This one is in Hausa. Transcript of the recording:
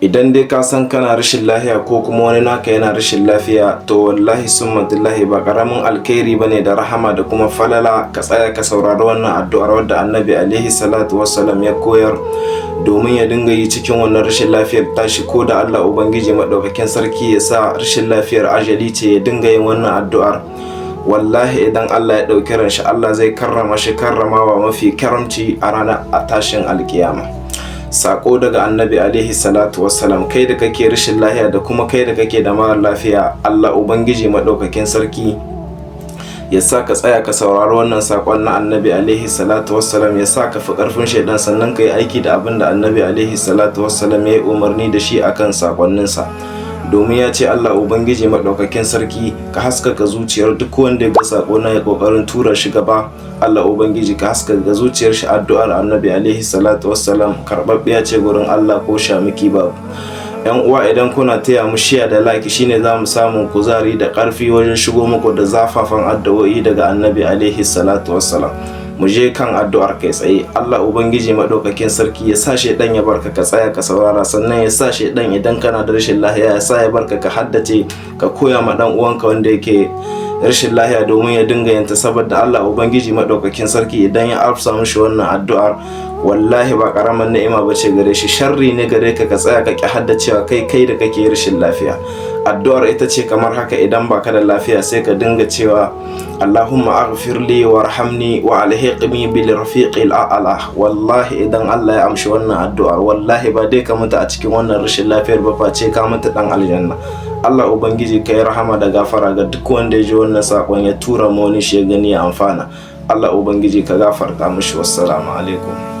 idan dai ka san kana rashin lafiya ko kuma wani naka yana rashin lafiya, to wallahi summa billahi ba karamin alkhairi bane da rahama da kuma falala ka tsaya ka saurari wannan addu'ar wadda Annabi alaihi salatu wassalam ya koyar domin ya dinga yi cikin wannan rashin lafiyar tashi, ko da Allah ubangiji madaukakin sarki ya sa rashin lafiyar ajali ce ya dinga yin wannan addu'ar. Wallahi idan Allah ya ɗauki ran shi, Allah zai karrama shi karramawa mafi karamci a ranar tashin alkiyama. Sako daga Annabi alaihi salatu wassalam, kai da kake rashin lafiya da kuma kai da kake da mara lafiya, Allah ubangiji madaukakin sarki ya sa ka tsaya ka saurari wannan sakon na Annabi alaihi salatu wassalam, ya sa ka fi karfin shaidan, sannan ka yi aiki da abin da Annabi alaihi salatu wassalam ya yi umarni da shi akan sakonninsa. Domin ya ce Allah ubangiji madaukakin sarki ka haskaka zuciyar duk wanda ya ga sako na ya kokarin tura shi gaba. Allah ubangiji ka haskaka zuciyar shi. Addu'ar Annabi alaihi salatu wassalam karbabbiya ce gurin Allah ko shamiki babu. Yan uwa, idan kuna taya mu shiya da like, shine za mu samu kuzari da karfi wajen shigo muku da zafafan addu'o'i daga Annabi alaihi salatu wassalam. Mu je kan addu'ar kai tsaye. Allah ubangiji madaukakin sarki ya sa shedan ya barka ka tsaya ka saurara, sannan ya sa shedan idan kana da rashin lafiya ya sa ya barka ka haddace ka koya ma dan uwanka wanda yake rashin lafiya domin ya dinga yanta, saboda Allah ubangiji madaukakin sarki idan ya amsa mishi wannan addu'ar, wallahi ba karaman ni'ima bace gare shi, sharri ne gare ka ka tsaya ka ki haddacewa kai da kake rashin lafiya. Addu'ar ita ce kamar haka: idan baka da lafiya sai ka dinga cewa Allahumma aghfirli warhamni wa alhiqni bil rafiqil a'la. Wallahi idan Allah ya amshi wannan addu'ar, wallahi ba dai ka mutu a cikin wannan rashin lafiyar ba, face ka mutu dan aljanna. Allah ubangiji kai rahama da gafara ga duk wanda ya ji wannan sakon ya tura mu wani shi ya gani ya amfana. Allah ubangiji ka gafarta mishi. Wassalamu alaikum.